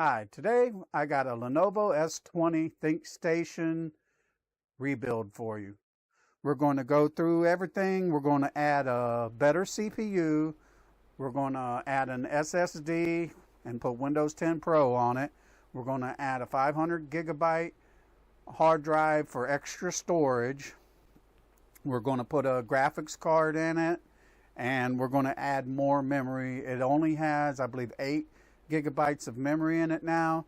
Hi, today I got a Lenovo S20 ThinkStation rebuild for you. We're going to go through everything. We're going to add a better CPU. We're going to add an SSD and put Windows 10 Pro on it. We're going to add a 500 gigabyte hard drive for extra storage. We're going to put a graphics card in it, and we're going to add more memory. It only has, I believe, 8 gigabytes of memory in it now,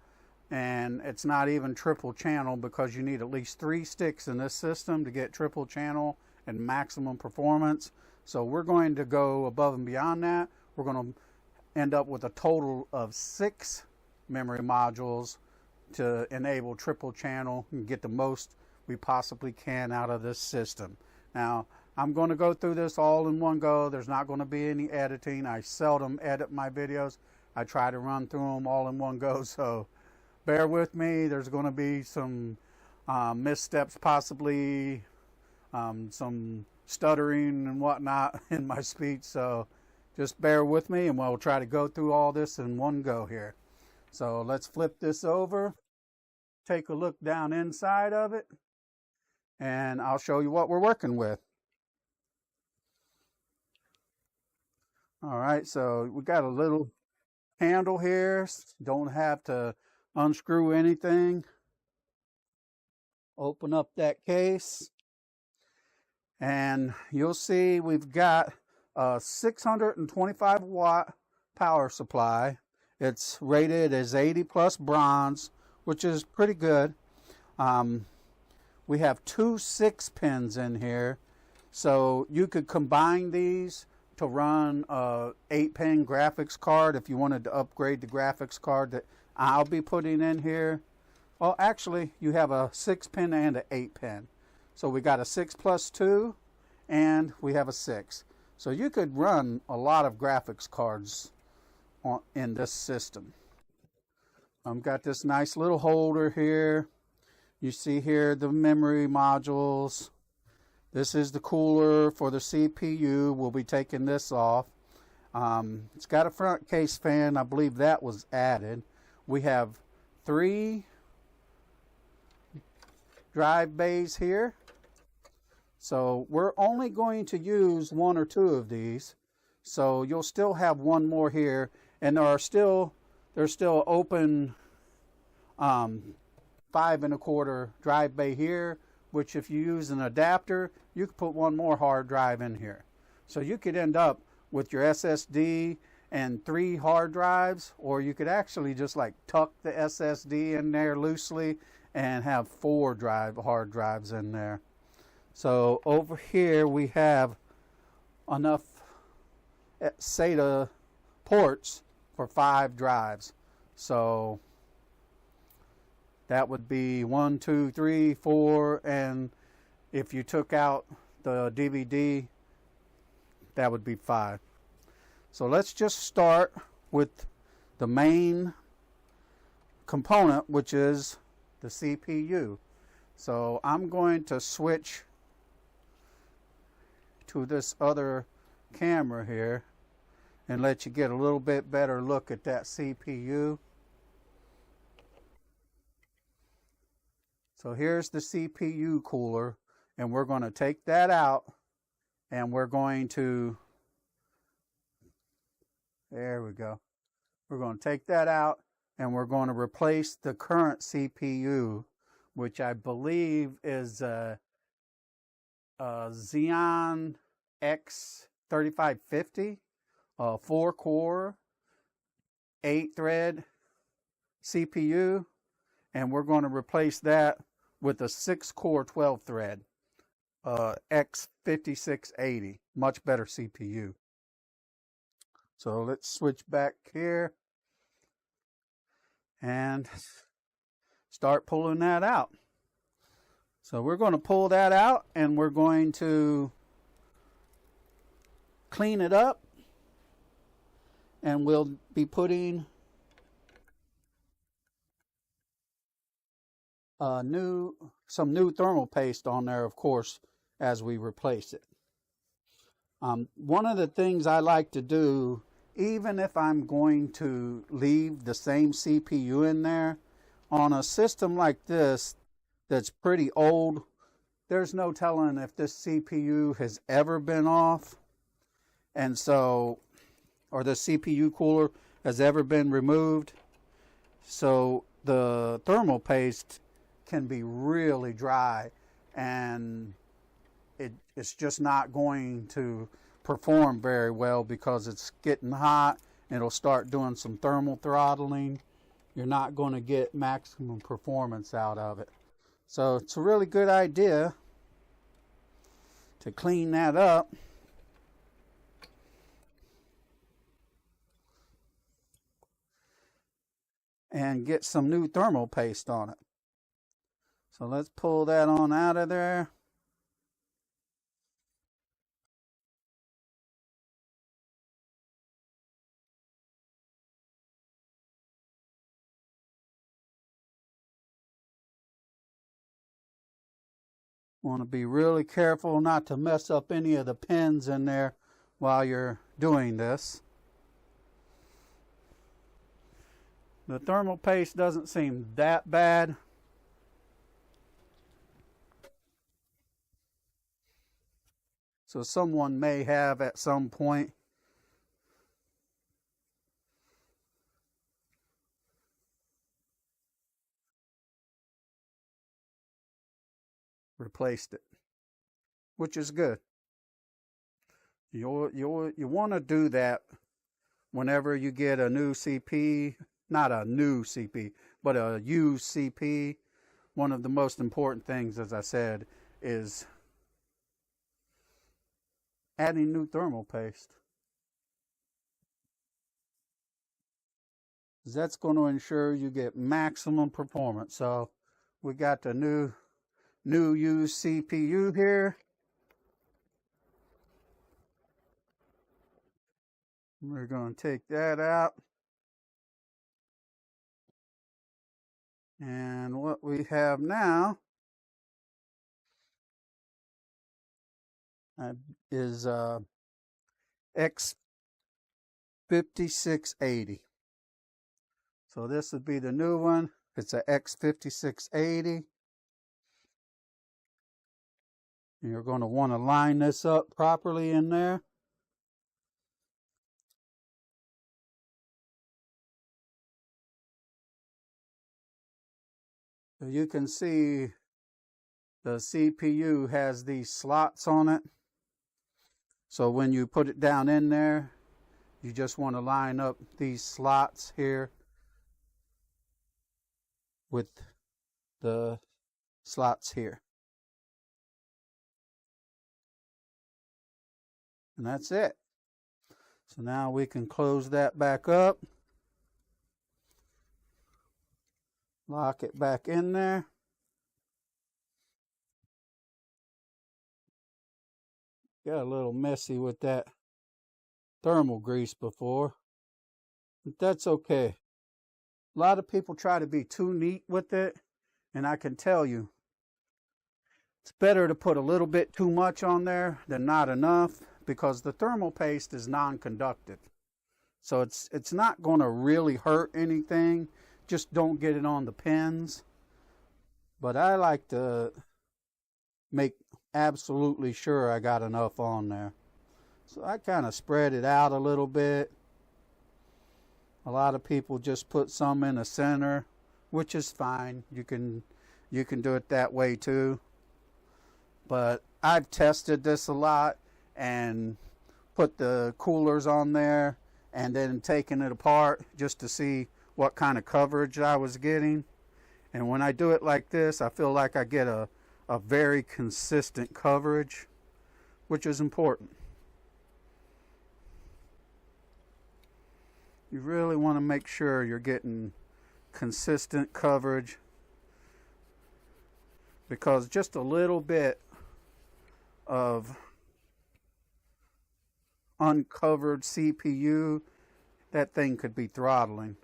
and it's not even triple channel because you need at least 3 sticks in this system to get triple channel and maximum performance. So we're going to go above and beyond that. We're going to end up with a total of 6 memory modules to enable triple channel and get the most we possibly can out of this system. Now, I'm going to go through this all in one go. There's not going to be any editing. I seldom edit my videos. I try to run through them all in one go, so bear with me. There's going to be some missteps, possibly some stuttering and whatnot in my speech, so just bear with me and we'll try to go through all this in one go here. So let's flip this over, take a look down inside of it, and I'll show you what we're working with. All right, so we got a little handle here. Don't have to unscrew anything. Open up that case, and you'll see we've got a 625 watt power supply. It's rated as 80 plus bronze, which is pretty good. We have 2 6-pins in here, so you could combine these to run a 8-pin graphics card if you wanted to upgrade the graphics card that I'll be putting in here. Well, actually, you have a 6-pin and an 8-pin. So we got a 6 plus 2, and we have a 6. So you could run a lot of graphics cards in this system. I've got this nice little holder here. You see here the memory modules. This is the cooler for the CPU. We'll be taking this off. It's got a front case fan. I believe that was added. We have 3 drive bays here. So we're only going to use 1 or 2 of these. So you'll still have 1 more here. And there's still open 5 1/4 drive bay here, which if you use an adapter, you could put 1 more hard drive in here. So you could end up with your SSD and 3 hard drives, or you could actually just like tuck the SSD in there loosely and have 4 hard drives in there. So over here we have enough SATA ports for 5 drives. So that would be 1, 2, 3, 4, and if you took out the DVD, that would be 5. So let's just start with the main component, which is the CPU. So I'm going to switch to this other camera here and let you get a little bit better look at that CPU. So here's the CPU cooler, and we're going to take that out, and we're going to, there we go. We're going to take that out, and we're going to replace the current CPU, which I believe is a Xeon X3550, 4-core, 8-thread CPU, and we're going to replace that with a 6-core 12-thread X5680, much better CPU. So let's switch back here and start pulling that out. So we're going to pull that out, and we're going to clean it up, and we'll be putting some new thermal paste on there, of course, as we replace it. One of the things I like to do even if I'm going to leave the same CPU in there, on a system like this that's pretty old, there's no telling if this CPU has ever been off, and so, or the CPU cooler has ever been removed. So the thermal paste can be really dry, and it's just not going to perform very well because it's getting hot and it'll start doing some thermal throttling. You're not going to get maximum performance out of it. So it's a really good idea to clean that up. And get some new thermal paste on it. So let's pull that on out of there. Want to be really careful not to mess up any of the pins in there while you're doing this. The thermal paste doesn't seem that bad. So someone may have at some point replaced it, which is good. You want to do that whenever you get a new CP, not a new CP, but a used CP. One of the most important things, as I said, is adding new thermal paste. That's going to ensure you get maximum performance. So we got the new used CPU here. We're going to take that out. And what we have now is X5680. So this would be the new one. It's a X5680. You're going to want to line this up properly in there. So you can see the CPU has these slots on it. So when you put it down in there, you just want to line up these slots here with the slots here. And that's it. So now we can close that back up. Lock it back in there. Got a little messy with that thermal grease before, but that's okay. A lot of people try to be too neat with it, and I can tell you, it's better to put a little bit too much on there than not enough, because the thermal paste is non-conductive. So it's not going to really hurt anything. Just don't get it on the pins. But I like to make absolutely sure I got enough on there. So I kind of spread it out a little bit. A lot of people just put some in the center, which is fine. You can do it that way too. But I've tested this a lot and put the coolers on there and then taken it apart just to see what kind of coverage I was getting. And when I do it like this, I feel like I get a very consistent coverage, which is important. You really want to make sure you're getting consistent coverage, because just a little bit of uncovered CPU, that thing could be throttling.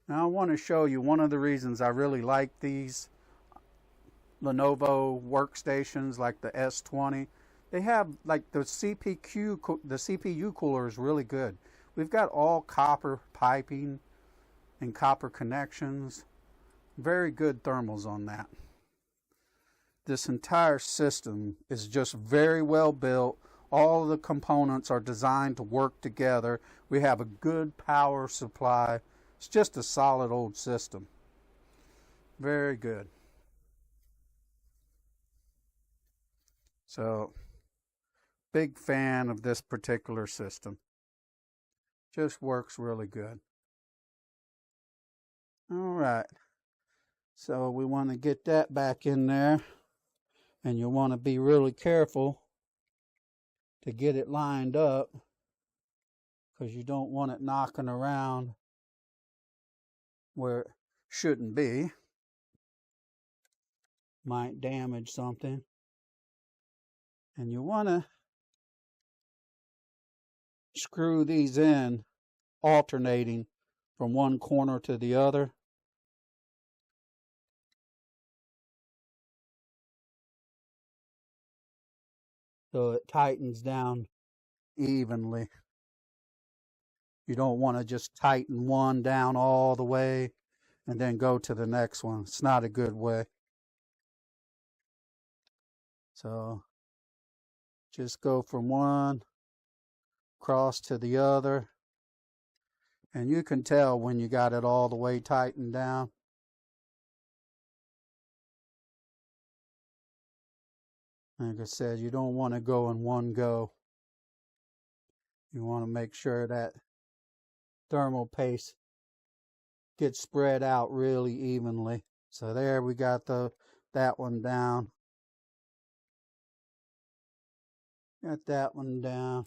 Now I want to show you one of the reasons I really like these Lenovo workstations like the S20. They have like the CPU cooler is really good. We've got all copper piping and copper connections. Very good thermals on that. This entire system is just very well built. All of the components are designed to work together. We have a good power supply. It's just a solid old system. Very good. So, big fan of this particular system. Just works really good. All right. So we want to get that back in there. And you want to be really careful to get it lined up, because you don't want it knocking around where it shouldn't be. Might damage something. And you want to screw these in alternating from one corner to the other. So it tightens down evenly. You don't want to just tighten one down all the way and then go to the next one. It's not a good way. So just go from one across to the other. And you can tell when you got it all the way tightened down. Like I said, you don't want to go in one go. You want to make sure that thermal paste gets spread out really evenly. So there we got that one down. Got that one down.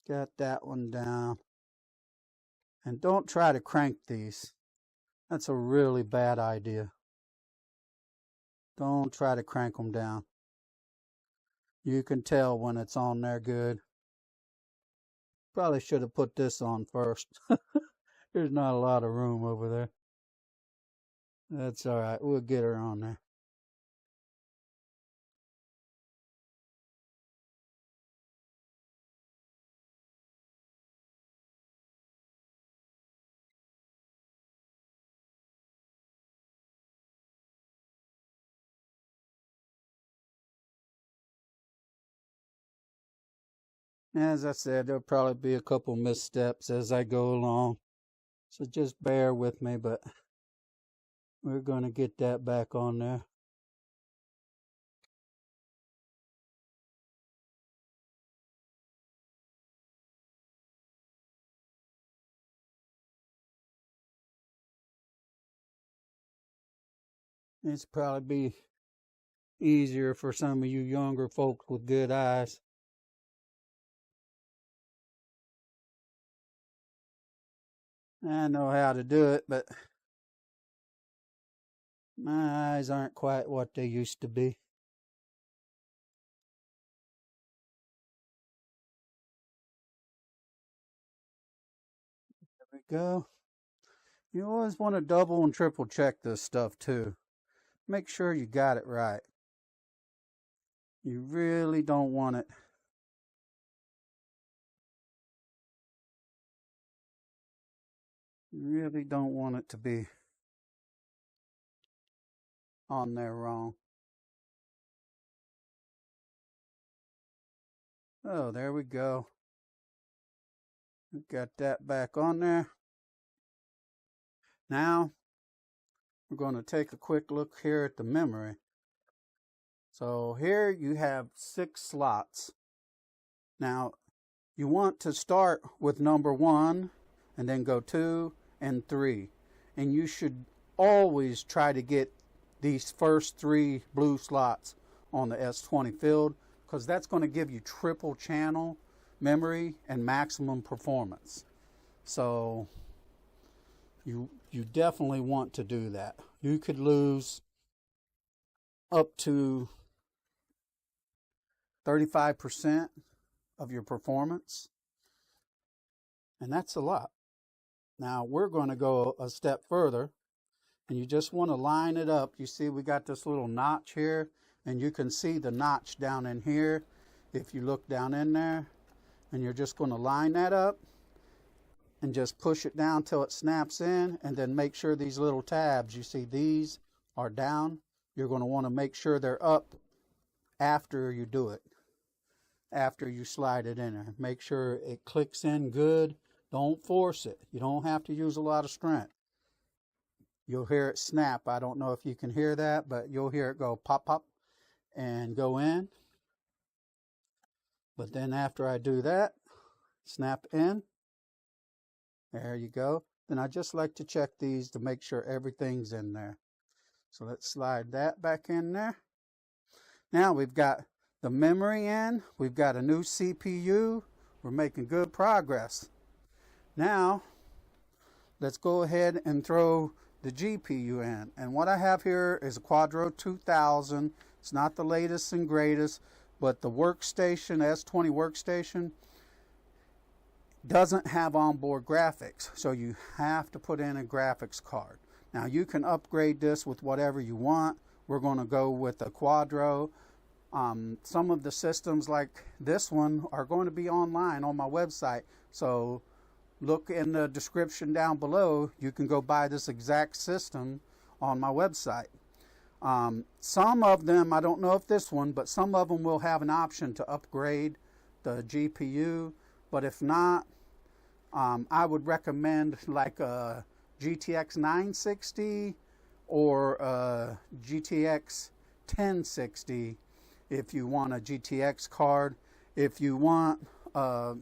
Got that one down. And don't try to crank these. That's a really bad idea. Don't try to crank them down. You can tell when it's on there good. Probably should have put this on first. There's not a lot of room over there. That's all right. We'll get her on there. As I said, there'll probably be a couple missteps as I go along. So just bear with me, but we're going to get that back on there. It's probably be easier for some of you younger folks with good eyes. I know how to do it, but my eyes aren't quite what they used to be. There we go. You always want to double and triple check this stuff too. Make sure you got it right. You really don't want it. You really don't want it to be on there wrong. Oh, there we go. We've got that back on there. Now, we're going to take a quick look here at the memory. So here you have 6 slots. Now, you want to start with number 1 and then go 2 and 3. And you should always try to get these first 3 blue slots on the S20 filled, because that's going to give you triple channel memory and maximum performance. So you definitely want to do that. You could lose up to 35% of your performance, and that's a lot. Now we're going to go a step further, and you just want to line it up. You see we got this little notch here, and you can see the notch down in here if you look down in there. and you're just going to line that up and just push it down till it snaps in, and then make sure these little tabs, you see these are down. You're going to want to make sure they're up after you do it, after you slide it in there. Make sure it clicks in good. Don't force it. You don't have to use a lot of strength. You'll hear it snap. I don't know if you can hear that, but you'll hear it go pop, pop, and go in. But then after I do that, snap in. There you go. Then I just like to check these to make sure everything's in there. So let's slide that back in there. Now we've got the memory in. We've got a new CPU. We're making good progress. Now, let's go ahead and throw the GPU in. And what I have here is a Quadro 2000. It's not the latest and greatest, but the workstation, S20 Workstation, doesn't have onboard graphics. So you have to put in a graphics card. Now you can upgrade this with whatever you want. We're going to go with a Quadro. Some of the systems like this one are going to be online on my website. So look in the description down below. You can go buy this exact system on my website. Some of them, I don't know if this one, but some of them will have an option to upgrade the GPU. But if not, I would recommend like a GTX 960 or a GTX 1060 if you want a GTX card. If you want a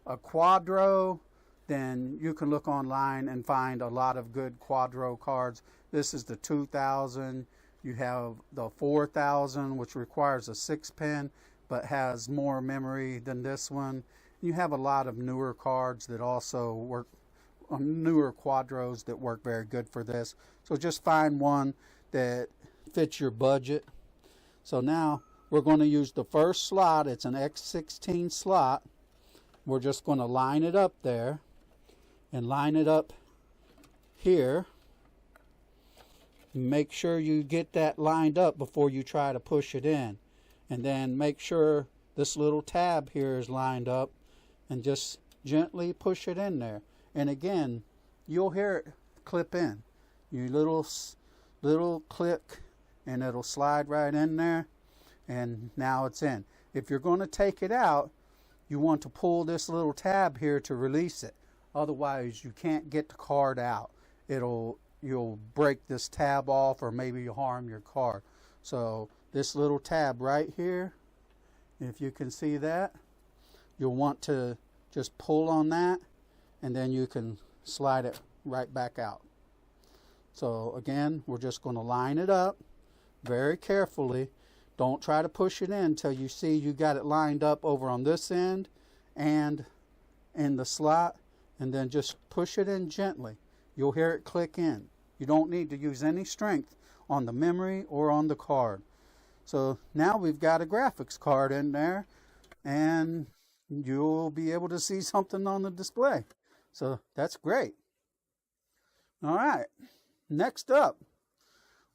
Quadro, then you can look online and find a lot of good Quadro cards. This is the 2000. You have the 4000, which requires a 6-pin but has more memory than this one. You have a lot of newer cards that also work, newer Quadros that work very good for this. So just find one that fits your budget. So now we're going to use the first slot. It's an X16 slot. We're just going to line it up there and line it up here. Make sure you get that lined up before you try to push it in. And then make sure this little tab here is lined up, and just gently push it in there. And again, you'll hear it clip in. You little click, and it'll slide right in there. And now it's in. If you're going to take it out, you want to pull this little tab here to release it. Otherwise, you can't get the card out. You'll break this tab off, or maybe you'll harm your card. So this little tab right here, if you can see that, you'll want to just pull on that, and then you can slide it right back out. So again, we're just going to line it up very carefully. Don't try to push it in until you see you got it lined up over on this end and in the slot, and then just push it in gently. You'll hear it click in. You don't need to use any strength on the memory or on the card. So now we've got a graphics card in there, and you'll be able to see something on the display. So that's great. All right, next up,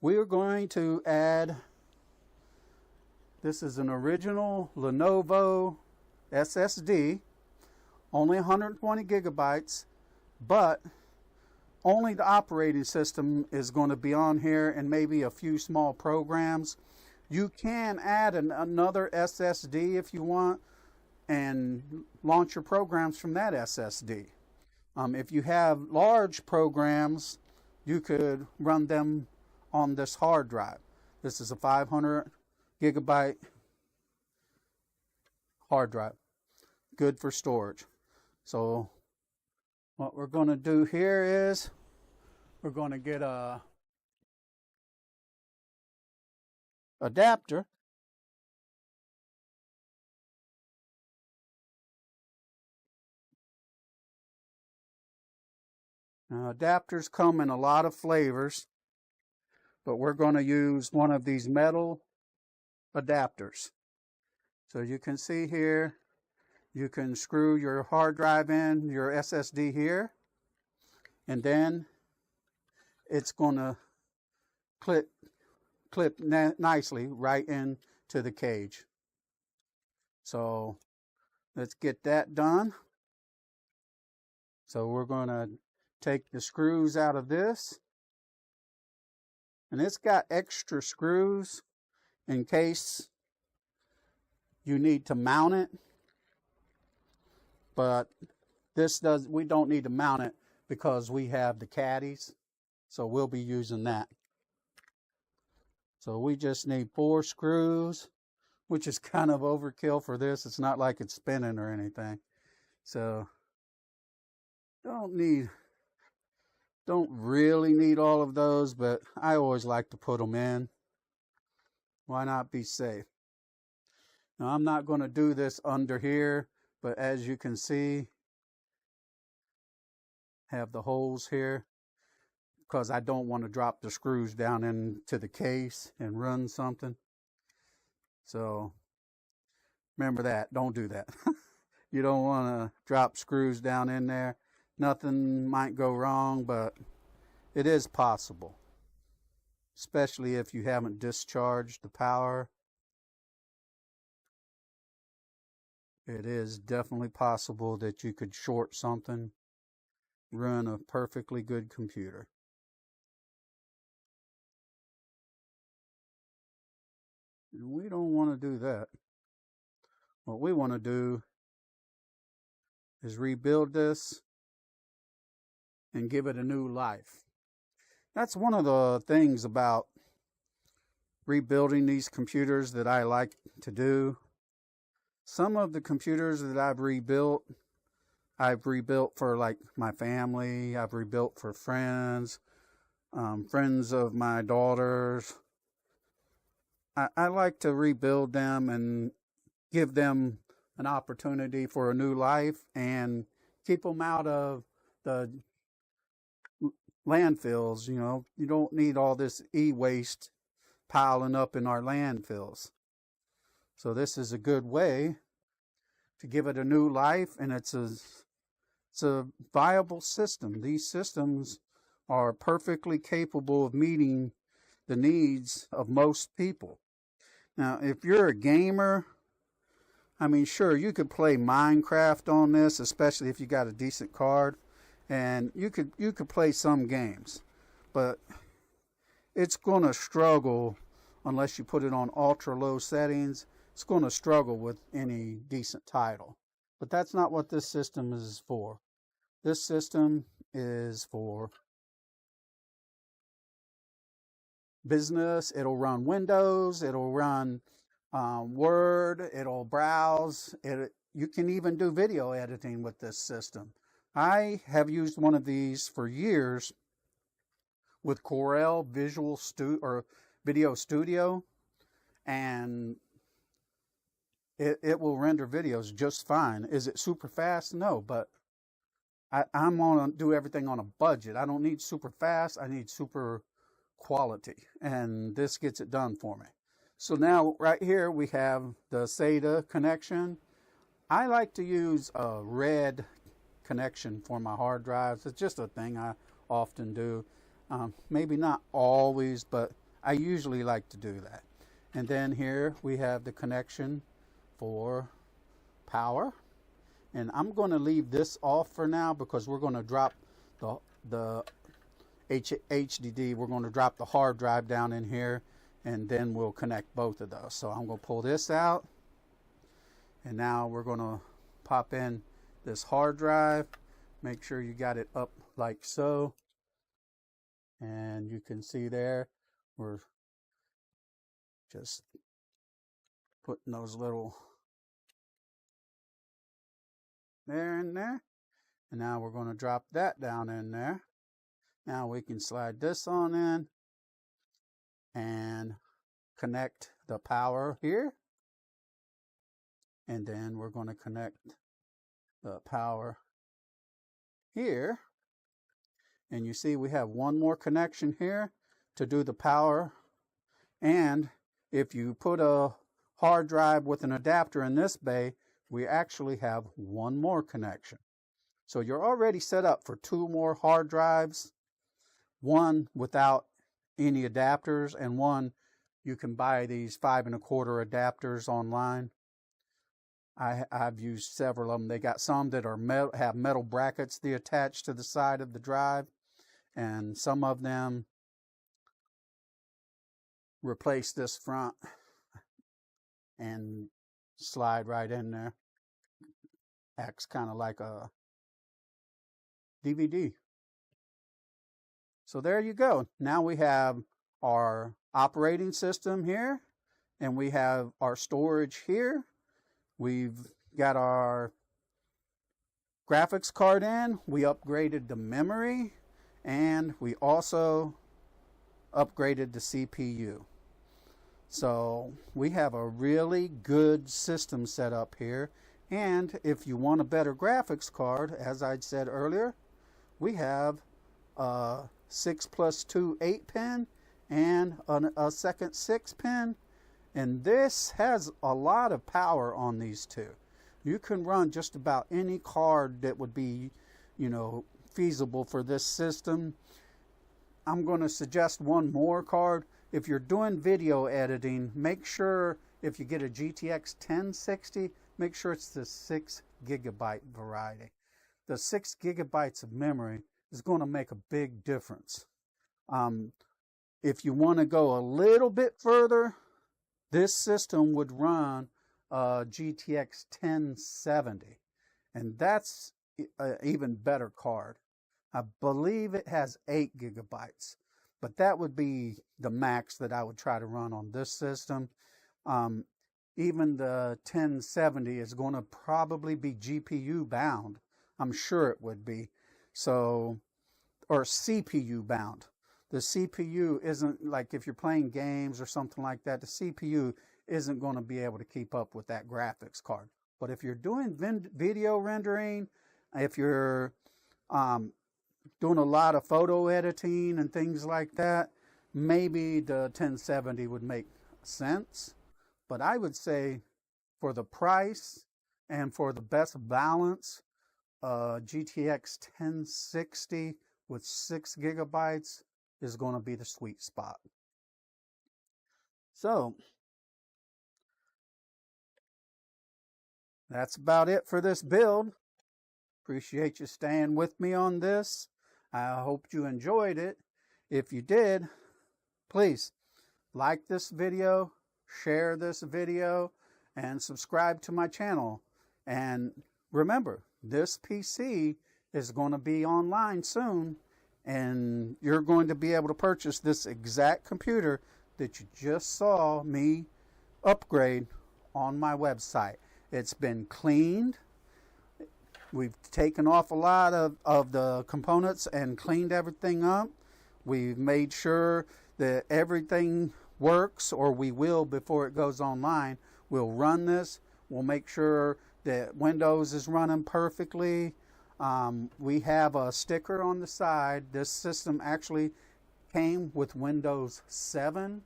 we are going to add, this is an original Lenovo SSD, only 120 gigabytes, but only the operating system is going to be on here and maybe a few small programs. You can add another SSD if you want and launch your programs from that SSD. If you have large programs, you could run them on this hard drive. This is a 500 gigabyte hard drive, good for storage. So what we're going to do here is we're going to get a adapter. Now, adapters come in a lot of flavors, but we're going to use one of these metal adapters. So you can see here, you can screw your hard drive in, your SSD here, and then it's going to clip nicely right into the cage. So let's get that done. So we're going to take the screws out of this. And it's got extra screws in case you need to mount it. But we don't need to mount it because we have the caddies. So we'll be using that. So we just need 4 screws, which is kind of overkill for this. It's not like it's spinning or anything. So don't really need all of those, but I always like to put them in. Why not be safe? Now I'm not going to do this under here, but as you can see, have the holes here because I don't want to drop the screws down into the case and run something. So remember that. Don't do that. You don't want to drop screws down in there. Nothing might go wrong, but it is possible, especially if you haven't discharged the power. It is definitely possible that you could short something, run a perfectly good computer. And we don't want to do that. What we want to do is rebuild this and give it a new life. That's one of the things about rebuilding these computers that I like to do. Some of the computers that I've rebuilt for like my family. I've rebuilt for friends, friends of my daughters. I like to rebuild them and give them an opportunity for a new life and keep them out of the landfills. You know, you don't need all this e-waste piling up in our landfills. So this is a good way to give it a new life, and it's a viable system. These systems are perfectly capable of meeting the needs of most people. Now, if you're a gamer, I mean, sure, you could play Minecraft on this, especially if you got a decent card, and you could play some games, but it's going to struggle unless you put it on ultra low settings. It's going to struggle with any decent title. But that's not what this system is for. This system is for business. It'll run Windows. It'll run Word. It'll browse. You can even do video editing with this system. I have used one of these for years with Corel Video Studio, and it will render videos just fine. Is it super fast? No, but I'm going to do everything on a budget. I don't need super fast. I need super quality, and this gets it done for me. So now right here we have the SATA connection. I like to use a red connection for my hard drives. It's just a thing I often do. Maybe not always, but I usually like to do that. And then here we have the connection for power. And I'm going to leave this off for now because we're going to drop the HDD. We're going to drop the hard drive down in here, and then we'll connect both of those. So I'm going to pull this out, and now we're going to pop in this hard drive. Make sure you got it up like so, and you can see there we're just putting those little there in there, and now we're going to drop that down in there. Now we can slide this on in and connect the power here, and then we're going to connect the power here, and you see we have one more connection here to do the power. And if you put a hard drive with an adapter in this bay, we actually have one more connection. So you're already set up for 2 more hard drives, one without any adapters, and one you can buy these 5 1/4 adapters online. I've used several of them. They got some that are have metal brackets they attach to the side of the drive, and some of them replace this front and slide right in there. Acts kind of like a DVD. So there you go. Now we have our operating system here, and we have our storage here. We've got our graphics card in. We upgraded the memory, and we also upgraded the CPU. So we have a really good system set up here. And if you want a better graphics card, as I said earlier, we have a 6+2 8-pin and a second 6-pin. And this has a lot of power on these two. You can run just about any card that would be, feasible for this system. I'm going to suggest one more card. If you're doing video editing, make sure if you get a GTX 1060, make sure it's the 6 GB variety. The 6 GB of memory is going to make a big difference. If you want to go a little bit further, this system would run a GTX 1070, and that's an even better card. I believe it has 8 GB, but that would be the max that I would try to run on this system. Even the 1070 is going to probably be GPU bound. I'm sure it would be. So, or CPU bound. The CPU isn't, like if you're playing games or something like that, the CPU isn't going to be able to keep up with that graphics card. But if you're doing video rendering, if you're doing a lot of photo editing and things like that, maybe the 1070 would make sense. But I would say for the price and for the best balance, GTX 1060 with 6 GB is going to be the sweet spot. So that's about it for this build. Appreciate you staying with me on this. I hope you enjoyed it. If you did, please like this video, share this video, and subscribe to my channel. And remember, this PC is going to be online soon, and you're going to be able to purchase this exact computer that you just saw me upgrade on my website. It's been cleaned. We've taken off a lot of the components and cleaned everything up. We've made sure that everything works, or we will before it goes online. We'll run this. We'll make sure that Windows is running perfectly. We have a sticker on the side. This system actually came with Windows 7,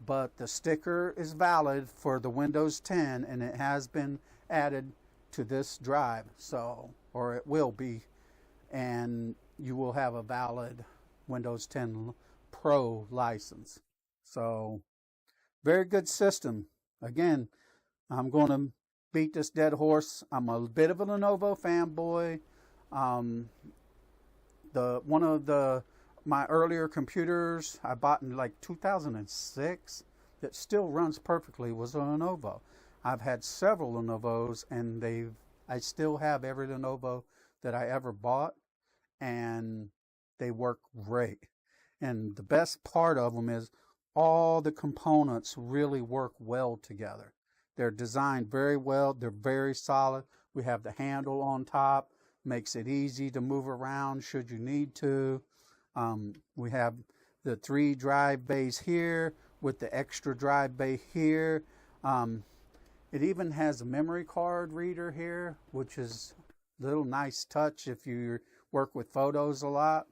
but the sticker is valid for the Windows 10, and it has been added to this drive, so, or it will be, and you will have a valid Windows 10 Pro license. So, very good system. Again, I'm going to beat this dead horse. I'm a bit of a Lenovo fanboy. One of my earlier computers I bought in like 2006 that still runs perfectly was a Lenovo. I've had several Lenovos, and I still have every Lenovo that I ever bought, and they work great. And the best part of them is all the components really work well together. They're designed very well. They're very solid. We have the handle on top, makes it easy to move around should you need to. We have the 3 drive bays here with the extra drive bay here. It even has a memory card reader here, which is a little nice touch if you work with photos a lot.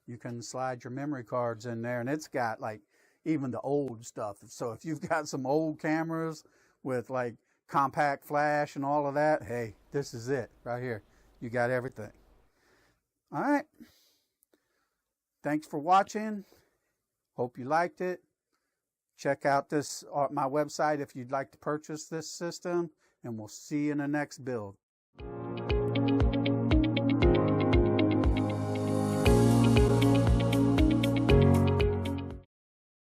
You can slide your memory cards in there, and it's got like even the old stuff. So if you've got some old cameras with like compact flash and all of that, hey, this is it right here. You got everything. All right. Thanks for watching. Hope you liked it. Check out my website if you'd like to purchase this system, and we'll see you in the next build.